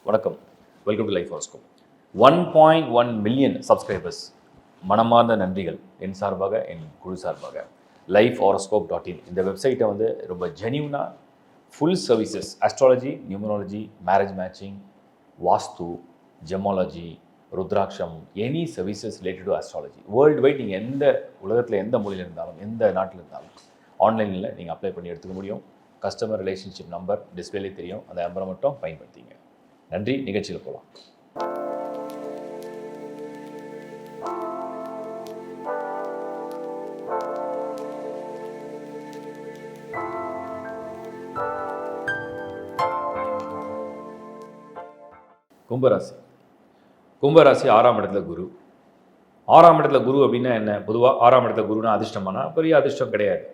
வணக்கம், welcome to life horoscope. 1.1 million subscribers. மனமார்ந்த நன்றிகள் என் சார்பாக, என் குழு சார்பாக. lifehoroscope.in இந்த வெப்சைட்டை வந்து ரொம்ப ஜென்யூனாக full services, astrology, numerology, marriage matching, Vastu, gemology, ருத்ராட்சம், any services related to astrology worldwide. நீங்கள் எந்த உலகத்தில் எந்த மொழியில் இருந்தாலும், எந்த நாட்டில் இருந்தாலும் ஆன்லைனில் நீங்கள் அப்ளை பண்ணி எடுத்துக்க முடியும். கஸ்டமர் ரிலேஷன்ஷிப் நம்பர் டிஸ்பிளேலே தெரியும், அந்த நம்பரை மட்டும் பயன்படுத்திங்க. நன்றி. நிகழ்ச்சியில் போகலாம். கும்பராசி. கும்பராசி 6ஆம் இடத்துல குரு. 6ஆம் இடத்துல குரு அப்படின்னா என்ன? பொதுவாக 6ஆம் இடத்துல குருனா அதிர்ஷ்டமானா? பெரிய அதிர்ஷ்டம் கிடையாது.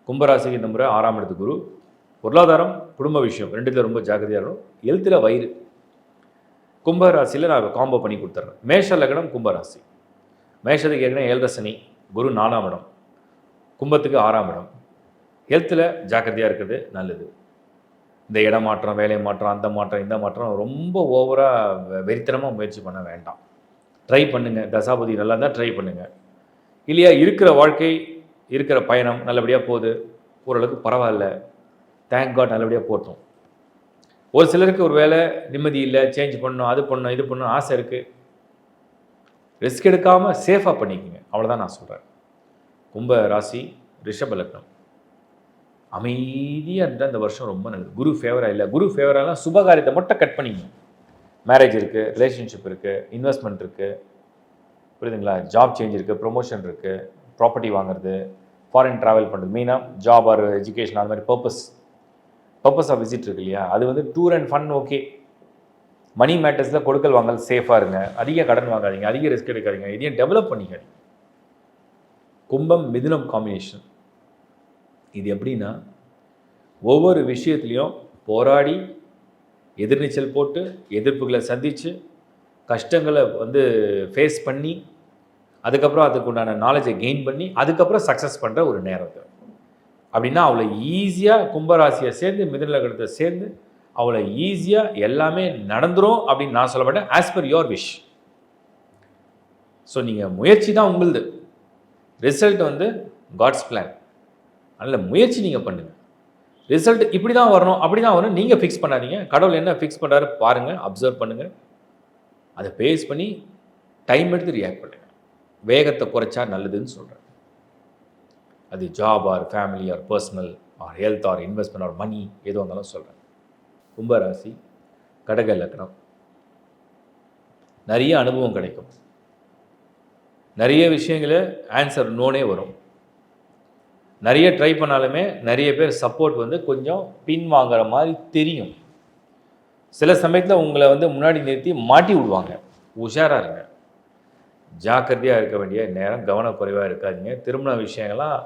கும்பராசிக்கு இந்த முறை 6ஆம் இடத்து குரு. பொருளாதாரம், குடும்ப விஷயம் ரெண்டுத்தில் ரொம்ப ஜாக்கிரதையாக இருக்கணும். எழுத்தில் வயிறு. கும்பராசியில் நான் காம்போ பண்ணி கொடுத்துட்றேன். மேஷ லக்னம் கும்பராசி. மேஷத்துக்கு ஏற்கனவே 7 சனி, குரு 4ஆம் இடம், கும்பத்துக்கு 6ஆம் இடம். ஹெல்த்தில் ஜாக்கிரதையாக இருக்கிறது நல்லது. இந்த இடமாற்றம், வேலை மாற்றம், அந்த மாற்றம், இந்த மாற்றம் ரொம்ப ஓவராக வெறித்தனமாக முயற்சி பண்ண வேண்டாம். ட்ரை பண்ணுங்கள். தசாபதி நல்லா இருந்தால் ட்ரை பண்ணுங்கள். இல்லையா, இருக்கிற வாழ்க்கை, இருக்கிற பயணம் நல்லபடியாக போகுது, ஓரளவுக்கு பரவாயில்ல, தேங்க் காட், நல்லபடியாக போட்டோம். ஒரு சிலருக்கு ஒரு வேலை நிம்மதி இல்லை, சேஞ்ச் பண்ணணும், அது பண்ணணும், இது பண்ணணும் ஆசை இருக்குது. ரிஸ்க் எடுக்காமல் சேஃபாக பண்ணிக்கோங்க, அவ்வளோதான் நான் சொல்கிறேன். கும்ப ராசி, ரிஷப லக்னம். அமைதியாக இருந்தால் இந்த வருஷம் ரொம்ப நல்லது. குரு ஃபேவராக இல்லை. குரு ஃபேவராலாம் சுபகாரியத்தை மட்டும் கட் பண்ணிக்கணும். மேரேஜ் இருக்குது, ரிலேஷன்ஷிப் இருக்குது, இன்வெஸ்ட்மெண்ட் இருக்குது, புரியுதுங்களா, ஜாப் சேஞ்ச் இருக்குது, ப்ரொமோஷன் இருக்குது, ப்ராப்பர்ட்டி வாங்குறது, ஃபாரின் ட்ராவல் பண்ணுறது, மெயினாக ஜாப் ஆர் எஜுகேஷன், அது மாதிரி பர்பஸ் ஆஃப் விசிட் இருக்கு இல்லையா, அது வந்து டூர் அண்ட் ஃபன். ஓகே. மணி மேட்டர்ஸில் கொடுக்கல் வாங்கல் சேஃபாக இருங்க. அதிக கடன் வாங்காதீங்க, அதிக ரிஸ்க் எடுக்காதீங்க, இதையும் டெவலப் பண்ணிக்காதீங்க. கும்பம் மிதுனம் காம்பினேஷன். இது எப்படின்னா, ஒவ்வொரு விஷயத்துலையும் போராடி, எதிர்நீச்சல் போட்டு, எதிர்ப்புகளை சந்தித்து, கஷ்டங்களை வந்து ஃபேஸ் பண்ணி, அதுக்கப்புறம் அதுக்கு உண்டான நாலேஜை கெயின் பண்ணி, அதுக்கப்புறம் சக்ஸஸ் பண்ணுற ஒரு நேரம். அப்படின்னா அவ்வளோ ஈஸியாக கும்பராசியை சேர்ந்து மிதுன லக்னத்தை சேர்ந்து அவ்வளோ ஈஸியாக எல்லாமே நடந்துரும் அப்படின்னு நான் சொல்ல மாட்டேன். As per your wish. So நீங்கள் முயற்சி தான் உங்களுது, ரிசல்ட் வந்து காட்ஸ் பிளான். அதனால் முயற்சி நீங்கள் பண்ணுங்கள். ரிசல்ட் இப்படி தான் வரணும், அப்படி தான் வரணும் நீங்கள் ஃபிக்ஸ் பண்ணாதீங்க. கடவுள் என்ன ஃபிக்ஸ் பண்ணுறாரு பாருங்கள், அப்சர்வ் பண்ணுங்கள், அதை பேஸ் பண்ணி டைம் எடுத்து ரியாக்ட் பண்ணுங்கள். வேகத்தை குறைச்சா நல்லதுன்னு சொல்கிறேன். அது job or family or personal or health or investment or money, எதுவும் இருந்தாலும் சொல்கிறேன். கும்பராசி, கடக லக்னம். நிறைய அனுபவம் கிடைக்கும். நிறைய விஷயங்களை ஆன்சர் நோனே வரும். நிறைய ட்ரை பண்ணாலுமே நிறைய பேர் சப்போர்ட் வந்து கொஞ்சம் பின்வாங்குற மாதிரி தெரியும். சில சமயத்தில் உங்களை வந்து முன்னாடி நிறுத்தி மாட்டி விடுவாங்க. உஷாராக இருங்க, ஜாக்கிரதையாக இருக்க வேண்டிய நேரம். கவனக்குறைவாக இருக்காதீங்க. திருமண விஷயங்கள்லாம்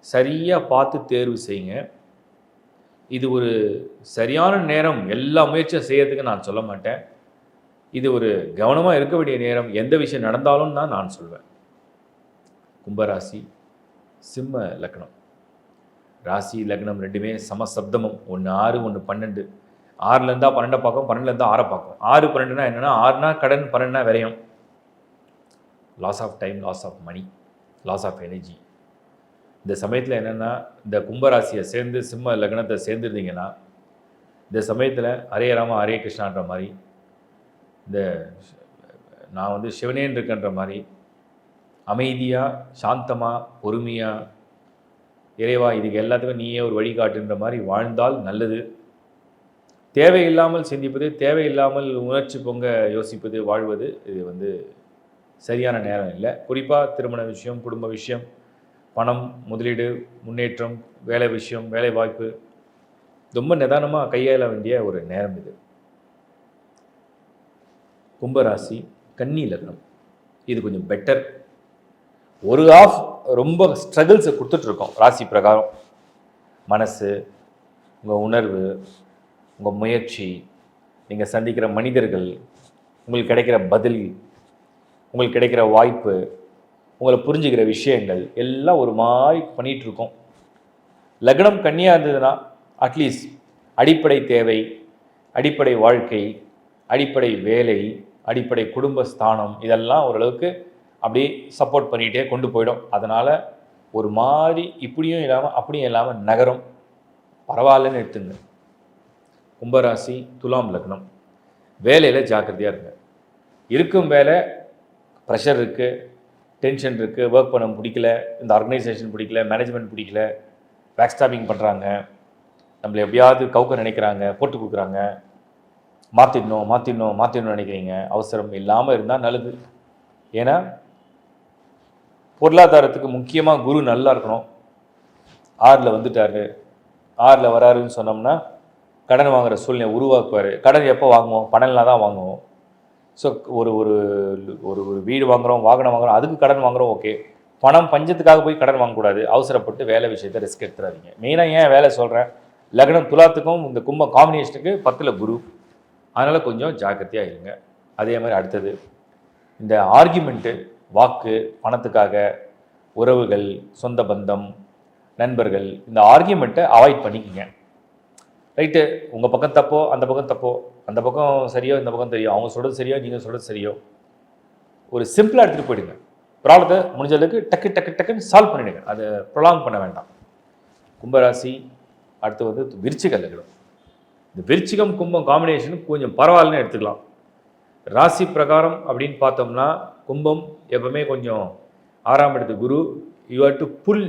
சரியாக பார்த்து தேர்வு செய்யுங்க. இது ஒரு சரியான நேரம் எல்லா முயற்சியும் செய்யறதுக்கு நான் சொல்ல மாட்டேன். இது ஒரு கவனமாக இருக்க வேண்டிய நேரம், எந்த விஷயம் நடந்தாலும் தான் நான் சொல்வேன். கும்பராசி, சிம்ம லக்னம். ராசி லக்னம் ரெண்டுமே சமசப்தமும். 1 6, 1 12. 6ல் இருந்தால் 12 பார்க்கும், 12ல் இருந்தால் 6 பார்க்கும். 6 12னா என்னென்னா, 6னா கடன், 12னா விரயம். Loss of time, loss of money, loss of energy. இந்த சமயத்தில் என்னென்னா, இந்த கும்பராசியை சேர்ந்து சிம்ம லக்னத்தை சேர்ந்துருந்தீங்கன்னா, இந்த சமயத்தில் ஹரே ராமா ஹரே கிருஷ்ணான்ற மாதிரி, இந்த நான் வந்து சிவனேன் இருக்குன்ற மாதிரி அமைதியாக, சாந்தமாக, பொறுமையாக, இறைவா இதுக்கு எல்லாத்துக்கும் நீயே ஒரு வழிகாட்டுன்ற மாதிரி வாழ்ந்தால் நல்லது. தேவையில்லாமல் சிந்திப்பது, தேவையில்லாமல் உணர்ச்சி பொங்க யோசிப்பது, வாழ்வது, இது வந்து சரியான நேரம் இல்லை. குறிப்பாக திருமண விஷயம், குடும்ப விஷயம், பணம், முதலீடு, முன்னேற்றம், வேலை விஷயம், வேலை வாய்ப்பு, ரொம்ப நிதானமாக கையாள வேண்டிய ஒரு நேரம் இது. கும்பராசி, கன்னி லக்னம். இது கொஞ்சம் பெட்டர். ஒரு ஆஃப் ரொம்ப ஸ்ட்ரகிள்ஸை கொடுத்துட்ருக்கோம் ராசி பிரகாரம். மனசு, உங்கள் உணர்வு, உங்கள் முயற்சி, நீங்கள் சந்திக்கிற மனிதர்கள், உங்களுக்கு கிடைக்கிற பதில், உங்களுக்கு கிடைக்கிற வாய்ப்பு, உங்களை புரிஞ்சுக்கிற விஷயங்கள் எல்லாம் ஒரு மாதிரி பண்ணிகிட்ருக்கோம். லக்னம் கன்னியாக இருந்ததுன்னா அட்லீஸ்ட் அடிப்படை தேவை, அடிப்படை வாழ்க்கை, அடிப்படை வேலை, அடிப்படை குடும்ப ஸ்தானம் இதெல்லாம் ஓரளவுக்கு அப்படியே சப்போர்ட் பண்ணிகிட்டே கொண்டு போயிடும். அதனால் ஒரு மாதிரி இப்படியும் இல்லாமல் அப்படியும் இல்லாமல் நகரம் பரவாயில்லன்னு எடுத்துங்க. கும்பராசி துலாம் லக்னம், வேலையில் ஜாக்கிரதையாக இருங்க. இருக்கும் வேலை ப்ரெஷர் இருக்குது, டென்ஷன் இருக்குது, ஒர்க் பண்ண பிடிக்கல, இந்த ஆர்கனைசேஷன் பிடிக்கல, மேனேஜ்மெண்ட் பிடிக்கல, பேக் ஸ்டாப்பிங் பண்ணுறாங்க, நம்மளை எப்படியாவது கவுக்க நினைக்கிறாங்க, போட்டு கொடுக்குறாங்க, மாற்றிடணும் நினைக்கிறீங்க. அவசரம் இல்லாமல் இருந்தால் நல்லது. ஏன்னா பொருளாதாரத்துக்கு முக்கியமாக குரு நல்லா இருக்கணும். 6ல் வந்துட்டார், 6ல் வராருன்னு சொன்னோம்னா கடன் வாங்குகிற சூழ்நிலை உருவாக்குவார். கடன் எப்போ வாங்குவோம்? பணம்லாம் தான் வாங்குவோம். ஸோ ஒரு ஒரு ஒரு ஒரு வீடு வாங்குகிறோம், வாகனம் வாங்குகிறோம், அதுக்கு கடன் வாங்குகிறோம். ஓகே, பணம் பஞ்சத்துக்காக போய் கடன் வாங்கக்கூடாது. அவசரப்பட்டு வேலை விஷயத்தை ரிஸ்க் எடுத்துடாதீங்க. மெயினாக ஏன் வேலை சொல்கிறேன், லக்னம் துலாத்துக்கும் இந்த கும்ப காம்பினேஷனுக்கு 10ல் குரு, அதனால் கொஞ்சம் ஜாக்கிரதையாக இருங்க. அதே மாதிரி அடுத்தது இந்த ஆர்கியூமெண்ட்டு, வாக்கு, பணத்துக்காக உறவுகள், சொந்த பந்தம், நண்பர்கள், இந்த ஆர்கியூமெண்ட்டை அவாய்ட் பண்ணிக்கிங்க. ரைட்டு, உங்கள் பக்கம் தப்போ அந்த பக்கம் தப்போ, அந்த பக்கம் சரியோ இந்த பக்கம் தெரியும், அவங்க சொல்கிறது சரியோ நீங்கள் சொல்கிறது சரியோ, ஒரு சிம்பிளாக எடுத்துகிட்டு போயிடுங்க. ப்ராப்ளத்தை முடிஞ்ச அளவுக்கு டக்குன்னு சால்வ் பண்ணிவிடுங்க. அதை ப்ரொலாங் பண்ண வேண்டாம். கும்பராசி அடுத்து வந்து விருச்சிக லக்னம். இந்த விருச்சிகம் கும்பம் காம்பினேஷன் கொஞ்சம் பரவாயில்லன்னு எடுத்துக்கலாம். ராசி பிரகாரம் அப்படின்னு பார்த்தோம்னா கும்பம் எப்பவுமே கொஞ்சம் 6ஆம் இடத்து குரு, யூ ஹேவ் டு புல்,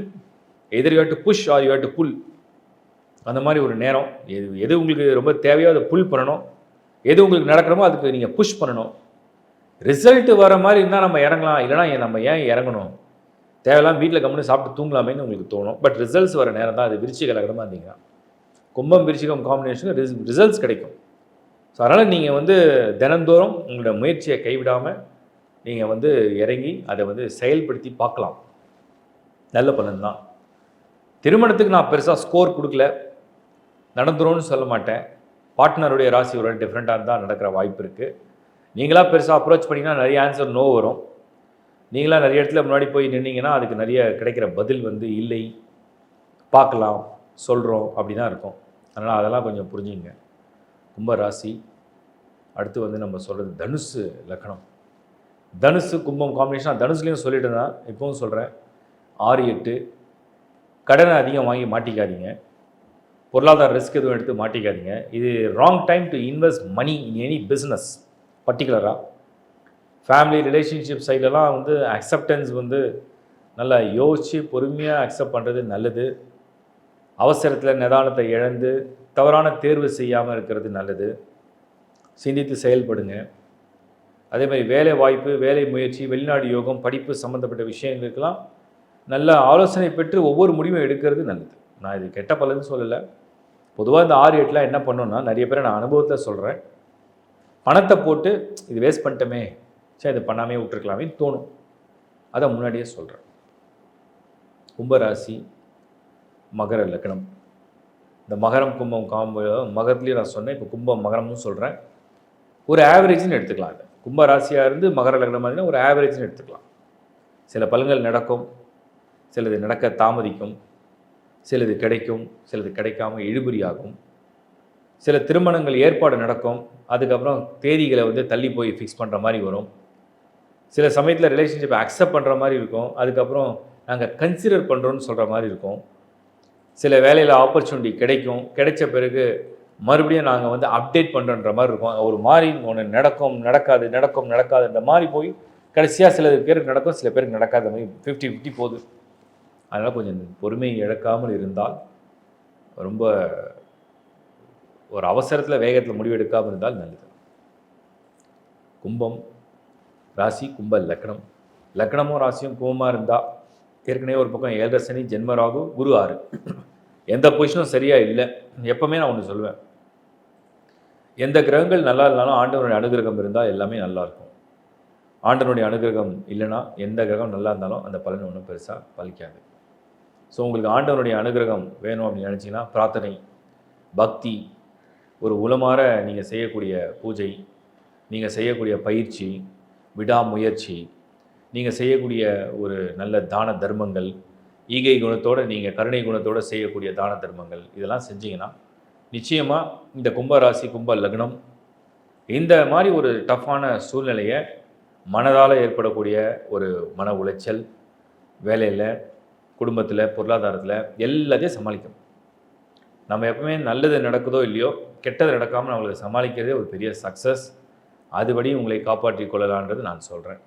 எதிர் you have to push or you have to pull. அந்த மாதிரி ஒரு நேரம். எது உங்களுக்கு ரொம்ப தேவையோ அதை புல் பண்ணணும், எது உங்களுக்கு நடக்கணுமோ அதுக்கு நீங்கள் புஷ் பண்ணணும். ரிசல்ட் வர மாதிரி இருந்தால் நம்ம இறங்கலாம், இல்லைனா நம்ம ஏன் இறங்கணும், தேவையில்லாம் வீட்டில் கம்முன்னு சாப்பிட்டு தூங்கலாமேன்னு உங்களுக்கு தோணும். பட் ரிசல்ட்ஸ் வர நேரம் தான் அது. விருச்சிக லக்னமாக இருந்தீங்கன்னா கும்பம் விருச்சிகம் காம்பினேஷன் ரிசல்ட்ஸ் கிடைக்கும். ஸோ அதனால் நீங்கள் வந்து தினந்தோறும் உங்களோட முயற்சியை கைவிடாமல் நீங்கள் வந்து இறங்கி அதை வந்து செயல்படுத்தி பார்க்கலாம். நல்ல பலன் தான். திருமணத்துக்கு நான் பெருசாக ஸ்கோர் கொடுக்கல, நடந்துரும்னு சொல்ல மாட்டேன். பார்ட்னருடைய ராசி ஒரு டிஃப்ரெண்ட்டாக இருந்தால் நடக்கிற வாய்ப்பு இருக்குது. நீங்களாக பெருசாக அப்ரோச் பண்ணிங்கன்னா நிறைய ஆன்சர் நோ வரும். நீங்களாக நிறைய இடத்துல முன்னாடி போய் நின்னீங்கன்னா அதுக்கு நிறைய கிடைக்கிற பதில் வந்து இல்லை, பார்க்கலாம், சொல்கிறோம் அப்படி தான் இருக்கும். அதனால் அதெல்லாம் கொஞ்சம் புரிஞ்சுங்க. கும்பராசி அடுத்து வந்து நம்ம சொல்கிறது தனுசு லக்னம். தனுசு கும்பம் காம்பினேஷன். தனுசுலேயும் சொல்லிட்டு தான் இப்போவும் சொல்கிறேன், 6, 8 கடனை அதிகம் வாங்கி மாட்டிக்காதீங்க. பொருளாதார ரிஸ்க் எதுவும் எடுத்து மாட்டிக்காதீங்க. இது wrong time to invest money in any business. பர்டிகுலராக ஃபேமிலி ரிலேஷன்ஷிப் சைட்லலாம் வந்து அக்செப்டன்ஸ் வந்து நல்லா யோசித்து பொறுமையாக அக்செப்ட் பண்ணுறது நல்லது. அவசரத்தில் நிதானத்தை இழந்து தவறான தேர்வு செய்யாமல் இருக்கிறது நல்லது. சிந்தித்து செயல்படுங்க. அதே மாதிரி வேலை வாய்ப்பு, வேலை முயற்சி, வெளிநாடு யோகம், படிப்பு சம்மந்தப்பட்ட விஷயங்களுக்கெல்லாம் நல்ல ஆலோசனை பெற்று ஒவ்வொரு முடிவும் எடுக்கிறது நல்லது. நான் இது கெட்ட பலன்னு சொல்லலை. பொதுவாக இந்த 6, 8 என்ன பண்ணோன்னா, நிறைய பேரை நான் அனுபவத்தில் சொல்கிறேன், பணத்தை போட்டு இது வேஸ்ட் பண்ணிட்டோமே, சரி இது பண்ணாமே விட்டுருக்கலாமே தோணும். அதை முன்னாடியே சொல்கிறேன். கும்பராசி மகர லக்னம். இந்த மகரம் கும்பம் மகரத்துலேயும் நான் சொன்னேன், இப்போ கும்பம் மகரம்னு சொல்கிறேன். ஒரு ஆவரேஜ்னு எடுத்துக்கலாம். அது கும்பராசியாக இருந்து மகர லக்னம் மாதிரினா ஒரு ஆவரேஜ்னு எடுத்துக்கலாம். சில பலன்கள் நடக்கும், சிலது நடக்க தாமதிக்கும், சிலது கிடைக்கும், சிலது கிடைக்காமல் இழுபறியாகும். சில திருமணங்கள் ஏற்பாடு நடக்கும், அதுக்கப்புறம் தேதிகளை வந்து தள்ளி போய் ஃபிக்ஸ் பண்ணுற மாதிரி வரும். சில சமயத்தில் ரிலேஷன்ஷிப்பை அக்செப்ட் பண்ணுற மாதிரி இருக்கும், அதுக்கப்புறம் நாங்கள் கன்சிடர் பண்ணுறோன்னு சொல்கிற மாதிரி இருக்கும். சில வேலையில் ஆப்பர்ச்சுனிட்டி கிடைக்கும், கிடைச்ச பிறகு மறுபடியும் நாங்கள் வந்து அப்டேட் பண்ணுறன்ற மாதிரி இருக்கும். ஒரு மாதிரி ஒன்று நடக்காதுன்ற மாதிரி போய் கடைசியாக சில பேருக்கு நடக்கும், சில பேருக்கு நடக்காத மாதிரி 50-50 போகுது. அதனால் கொஞ்சம் பொறுமையை இழக்காமல் இருந்தால், ரொம்ப ஒரு அவசரத்தில் வேகத்தில் முடிவெடுக்காமல் இருந்தால் நல்லது. கும்பம் ராசி, கும்ப லக்னம். லக்னமும் ராசியும் கும்பமாக இருந்தால், ஏற்கனவே ஒரு பக்கம் 7 சனி, ஜென்ம ராகு, குரு 6, எந்த பொசிஷனும் சரியாக இல்லை. எப்போவுமே நான் ஒன்று சொல்லுவேன், எந்த கிரகங்கள் நல்லா இருந்தாலும் ஆண்டவனுடைய அனுகிரகம் இருந்தால் எல்லாமே நல்லாயிருக்கும். ஆண்டவனுடைய அனுகிரகம் இல்லைன்னா எந்த கிரகம் நல்லா இருந்தாலும் அந்த பலன் ஒன்றும் பெருசாக பலிக்காது. ஸோ உங்களுக்கு ஆண்டவனுடைய அனுகிரகம் வேணும் அப்படின்னு நினச்சிங்கன்னா, பிரார்த்தனை, பக்தி, ஒரு உளமாற நீங்கள் செய்யக்கூடிய பூஜை, நீங்கள் செய்யக்கூடிய பயிற்சி, விடாமுயற்சி, நீங்கள் செய்யக்கூடிய ஒரு நல்ல தான தர்மங்கள், ஈகை குணத்தோடு நீங்கள் கருணை குணத்தோடு செய்யக்கூடிய தான தர்மங்கள், இதெல்லாம் செஞ்சீங்கன்னா நிச்சயமாக இந்த கும்பராசி கும்ப லக்னம் இந்த மாதிரி ஒரு டஃப்பான சூழ்நிலையை மனதால் ஏற்படக்கூடிய ஒரு மன உளைச்சல், வேலையில், குடும்பத்தில், பொருளாதாரத்தில் எல்லாத்தையும் சமாளிக்கணும். நம்ம எப்பவுமே நல்லது நடக்குதோ இல்லையோ, கெட்டது நடக்காமல் நம்மளுக்கு சமாளிக்கிறதே ஒரு பெரிய சக்ஸஸ். அதுபடி உங்களை காப்பாற்றிக் கொள்ளலான்றது நான் சொல்கிறேன்.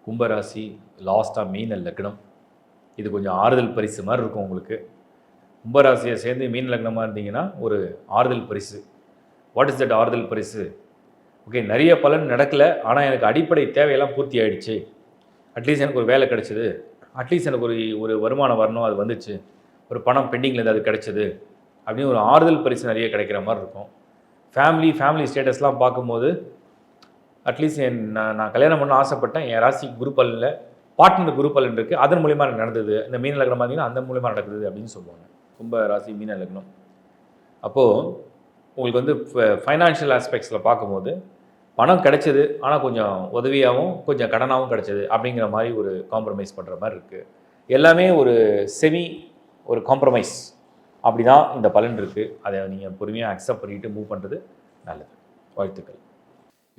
கும்பராசி லாஸ்ட்டாக மீன லக்னம். இது கொஞ்சம் ஆறுதல் பரிசு மாதிரி இருக்கும் உங்களுக்கு. கும்பராசியை சேர்ந்து மீன லக்னமாக இருந்தீங்கன்னா ஒரு ஆறுதல் பரிசு. வாட் இஸ் தட் ஆறுதல் பரிசு? ஓகே, நிறைய பலன் நடக்கலை, ஆனால் எனக்கு அடிப்படை தேவையெல்லாம் பூர்த்தி ஆகிடுச்சு. அட்லீஸ்ட் எனக்கு ஒரு வேலை கிடச்சிது, அட்லீஸ்ட் எனக்கு ஒரு வருமானம் வரணும், அது வந்துச்சு, ஒரு பணம் பெண்டிங்கில் இருந்து அது கிடச்சிது அப்படின்னு ஒரு ஆறுதல் பரிசு நிறைய கிடைக்கிற மாதிரி இருக்கும். ஃபேமிலி ஸ்டேட்டஸ்லாம் பார்க்கும்போது அட்லீஸ்ட் நான் கல்யாணம் பண்ண ஆசைப்பட்டேன், என் ராசிக்கு குரு பலனில் பார்ட்னர் குரு பலன் இருக்குது, அதன் மூலிமா நடந்தது. இந்த மீன லக்னம் பார்த்தீங்கன்னா அந்த மூலிமா நடக்குது அப்படின்னு சொல்லுவாங்க. கும்ப ராசி மீன லக்னம். அப்போது உங்களுக்கு வந்து ஃபைனான்ஷியல் ஆஸ்பெக்ட்ஸில் பார்க்கும்போது பணம் கிடைச்சது, ஆனால் கொஞ்சம் உதவியாகவும் கொஞ்சம் கடனாகவும் கிடைச்சது அப்படிங்கிற மாதிரி ஒரு காம்ப்ரமைஸ் பண்ணுற மாதிரி இருக்குது. எல்லாமே ஒரு காம்ப்ரமைஸ் அப்படி தான் இந்த பலன் இருக்குது. அதை நீங்கள் பொறுமையாக அக்செப்ட் பண்ணிவிட்டு மூவ் பண்ணுறது நல்லது. வாழ்த்துக்கள்.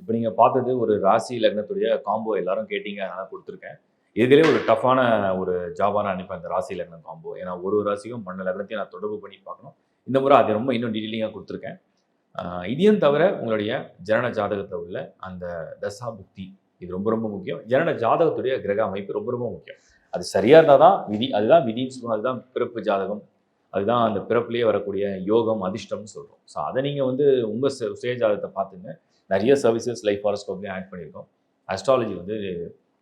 இப்போ நீங்கள் பார்த்தது ஒரு ராசி லக்னத்துடைய காம்போ எல்லாரும் கேட்டீங்க, அதனால் கொடுத்துருக்கேன். இதுலேயே ஒரு டஃப்பான ஒரு ஜாபாக நான் நினைப்பேன் இந்த ராசி லக்னம் காம்போ. ஏன்னா ஒரு ராசிக்கும் 12 லக்னத்தையும் நான் தொடர்பு பண்ணி பார்க்கணும். இந்த முறை அது ரொம்ப இன்னும் டீட்டெயிலிங்காக கொடுத்துருக்கேன். இதையும் தவிர உங்களுடைய ஜனன ஜாதகத்தில் உள்ள அந்த தசா புக்தி, இது ரொம்ப ரொம்ப முக்கியம். ஜனன ஜாதகத்துடைய கிரக அமைப்பு ரொம்ப ரொம்ப முக்கியம். அது சரியாக இருந்தால் தான் விதி, அதுதான் விதின்னு சொல்லுவோம், அதுதான் பிறப்பு ஜாதகம், அதுதான் அந்த பிறப்புலேயே வரக்கூடிய யோகம் அதிர்ஷ்டம்னு சொல்கிறோம். ஸோ அதை நீங்கள் வந்து உங்கள் சுய ஜாதகத்தை பார்த்துங்க. நிறைய சர்வீசஸ் லைஃப் ஹாரோஸ்கோப்லேயும் ஆட் பண்ணியிருக்கோம். அஸ்ட்ராலஜி வந்து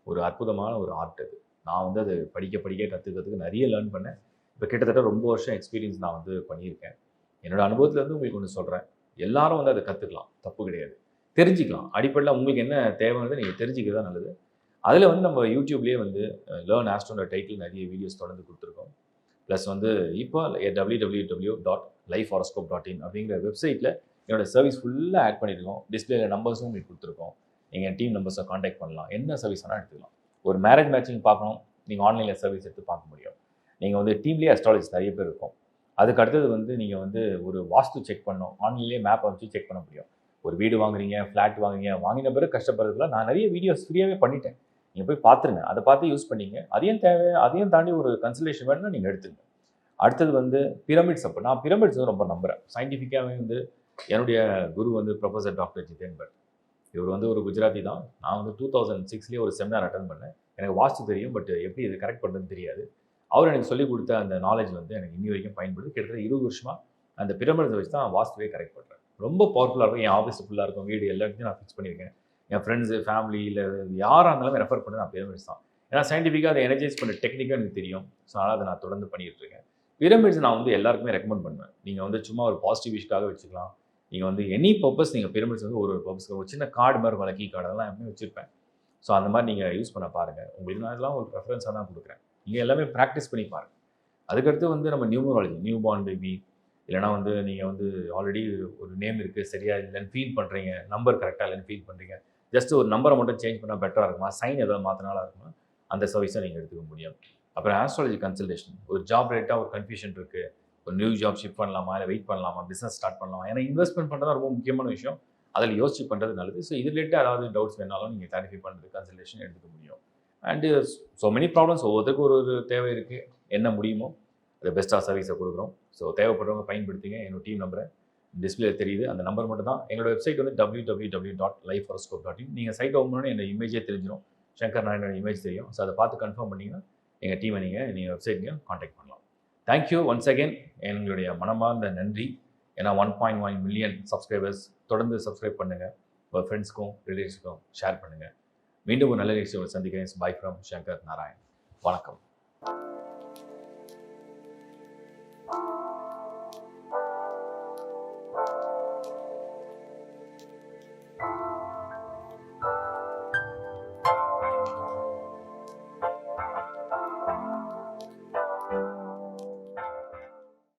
ஒரு அற்புதமான ஒரு ஆர்ட் அது. நான் வந்து அது படிக்க கற்றுக்கிறதுக்கு நிறைய லேர்ன் பண்ணேன். இப்போ கிட்டத்தட்ட ரொம்ப வருஷம் எக்ஸ்பீரியன்ஸ் நான் வந்து பண்ணியிருக்கேன். என்னோடய அனுபவத்தில் வந்து உங்களுக்கு ஒன்று சொல்கிறேன், எல்லாரும் வந்து அதை கற்றுக்கலாம், தப்பு கிடையாது, தெரிஞ்சுக்கலாம். அடிப்படையில் உங்களுக்கு என்ன தேவைன்னு நீங்கள் தெரிஞ்சுக்கிறது தான் நல்லது. அதில் வந்து நம்ம யூடியூப்லேயே வந்து லேர்ன் ஆஸ்ட்ரோன்ற டைட்டில் நிறைய வீடியோஸ் தொடர்ந்து கொடுத்துருக்கோம். ப்ளஸ் வந்து இப்போ www.lifehoroscope.in அப்படிங்கிற வெப்சைட்டில் என்னோடய சர்வீஸ் ஃபுல்லாக ஆட் பண்ணியிருக்கோம். டிஸ்பிளேல நம்பர்ஸும் உங்களுக்கு கொடுத்துருக்கோம். நீங்கள் டீம் நம்பர்ஸை காண்டாக்ட் பண்ணலாம், என்ன சர்வீஸ் வேணால் எடுத்துக்கலாம். ஒரு மேரேஜ் மேட்சிங் பார்க்கணும், நீங்கள் ஆன்லைனில் சர்வீஸ் எடுத்து பார்க்க முடியும். நீங்கள் வந்து டீம்லேயே அஸ்ட்ராலஜிஸ்ட் நிறைய பேர் இருக்கும். அதுக்கு அடுத்தது வந்து நீங்கள் வந்து ஒரு வாஸ்து செக் பண்ணணும், ஆன்லைன்லேயே மேப்பை வச்சு செக் பண்ண முடியும். ஒரு வீடு வாங்குறீங்க, ஃப்ளாட் வாங்குறீங்க, வாங்கின பிறகு கஷ்டப்படுறதுக்குலாம் நான் நிறைய வீடியோஸ் ஃப்ரீயாகவே பண்ணிட்டேன். நீங்கள் போய் பார்த்துருங்க, அதை பார்த்து யூஸ் பண்ணிங்க. அதையும் தாண்டி ஒரு கன்சல்டேஷன் வேணும்னா நீங்கள் எடுத்துங்க. அடுத்தது வந்து பிரமிட்ஸ். அப்போ நான் பிரமிட்ஸ் வந்து ரொம்ப நம்புகிறேன். சயின்டிஃபிக்காகவே வந்து என்னுடைய குரு வந்து ப்ரொஃபஸர் டாக்டர் ஜிதேன் பட். இவர் வந்து ஒரு குஜராத்தி தான். நான் வந்து 2006 ஒரு செமினார் அட்டன் பண்ணேன். எனக்கு வாஸ்து தெரியும், பட் எப்படி இது கரெக்ட் பண்ணுறதுன்னு தெரியாது. அவர் எனக்கு சொல்லிக் கொடுத்த அந்த நாலேஜ் வந்து எனக்கு இன்னி வரைக்கும் பயன்படுது. கிட்டத்தட்ட 20 வருஷமாக அந்த பிரமிட்ஸை வச்சு தான் வாஸ்துவே கரெக்ட் பண்ணுறேன். ரொம்ப பவர்ஃபுல்லாக இருக்கும். என் ஆஃபீஸ் ஃபுல்லாக இருக்கும், வீடு எல்லா இடத்தையும் நான் ஃபிக்ஸ் பண்ணியிருக்கேன். என் ஃப்ரெண்ட்ஸு, ஃபேமிலி இல்லை யாராக இருந்தாலும் ரெஃபர் பண்ணி நான் பிரமிட்ஸ் தான். ஏன்னா சயின்டிஃபிக்காக அதை எனர்ஜைஸ் பண்ண டெக்னிக்காக எனக்கு தெரியும். ஸோ அதனால் அதை நான் தொடர்ந்து பண்ணிகிட்டு இருக்கேன். பிரமிட்ஸ் நான் வந்து எல்லாருக்குமே ரெக்கமெண்ட் பண்ணுவேன். நீங்கள் வந்து சும்மா ஒரு பாசிட்டிவ் விஷயக்காக வச்சுக்கலாம். நீங்கள் வந்து எனி பர்பஸ், நீங்கள் பிரமிட்ஸ் வந்து ஒரு பர்பஸ்க்கு ஒரு சின்ன கார்டு மாதிரி இருக்கும், லக்கி கார்டு, அதெல்லாம் எப்பவுமே வச்சுருப்பேன். ஸோ அந்த மாதிரி நீங்கள் யூஸ் பண்ண பாருங்கள். உங்களுக்கு நான் இதெல்லாம் ஒரு ரெஃபரன்ஸாக தான் கொடுக்குறேன். நீங்கள் எல்லாமே ப்ராக்டிஸ் பண்ணி பாருங்கள். அதுக்கடுத்து வந்து நம்ம நியூமராலஜி, நியூ பார்ன் பேபி, இல்லைனா வந்து நீங்கள் வந்து ஆல்ரெடி ஒரு நேம் இருக்குது, சரியாக இல்லைன்னு ஃபீல் பண்ணுறீங்க, நம்பர் கரெக்டாக இல்லைன்னு ஃபீல் பண்ணுறீங்க, ஜஸ்ட் ஒரு நம்பரை மட்டும் சேஞ்ச் பண்ணால் பெட்டராக இருக்குமா, சைன் எதாவது மாற்றினாலும் இருக்குமா, அந்த சர்வீஸை நீங்கள் எடுத்துக்க முடியும். அப்புறம் ஆஸ்ட்ராலஜி கன்சல்டேஷன். ஒரு ஜாப் ரிலேட்டாக ஒரு கன்ஃபியூஷன் இருக்குது, ஒரு நியூ ஜாப் ஷிஃப்ட் பண்ணலாமா, இல்லை வெயிட் பண்ணலாமா, பிஸ்னஸ் ஸ்டார்ட் பண்ணலாமா, ஏன்னா இன்வெஸ்ட்மெண்ட் பண்ணுறது ரொம்ப முக்கியமான விஷயம், அதில் யோசிச்சு பண்ணுறது நல்லது. ஸோ இது ரிலேட்டாக ஏதாவது டவுட்ஸ் வேணாலும் நீங்கள் கிளாரிஃபை பண்ணுறது கன்சல்டேஷன் எடுத்துக்க முடியும். அண்டு ஸோ மெனி ப்ராப்ளம்ஸ், ஒவ்வொருத்தருக்கும் ஒரு தேவை இருக்குது. என்ன முடியுமோ அது பெஸ்ட்டாக சர்வீஸை கொடுக்குறோம். ஸோ தேவைப்படுறவங்க பயன்படுத்திங்க. என்னோட டீம் நம்பரை டிஸ்பிளே தெரியுது, அந்த நம்பர் மட்டும் தான். எங்களோட வெப்சைட் வந்து www.lifehoroscope.in. நீங்கள் சைட் ஓப்பன் பண்ணி என்னோட இமேஜே தெரிஞ்சிடும், சங்கர் நாராயணோட இமேஜ் தெரியும். ஸோ அதை பார்த்து கன்ஃபார்ம் பண்ணிங்கன்னா எங்கள் டீமை நீங்கள் வெப்சைட்லையும் காண்டாக்ட் பண்ணலாம். Thank you once again. எங்களுடைய மனமார்ந்த நன்றி. ஏன்னா 1.1 மில்லியன் சப்ஸ்கிரைபர்ஸ். தொடர்ந்து சப்ஸ்கிரைப் பண்ணுங்கள், உங்கள் ஃப்ரெண்ட்ஸ்க்கும் ரிலேட்டிவ்ஸ்க்கும் ஷேர் பண்ணுங்கள். மீண்டும் ஒரு நல்ல நிகழ்ச்சியை சந்திக்கிறேன். By from Shankar Narayan. வணக்கம்.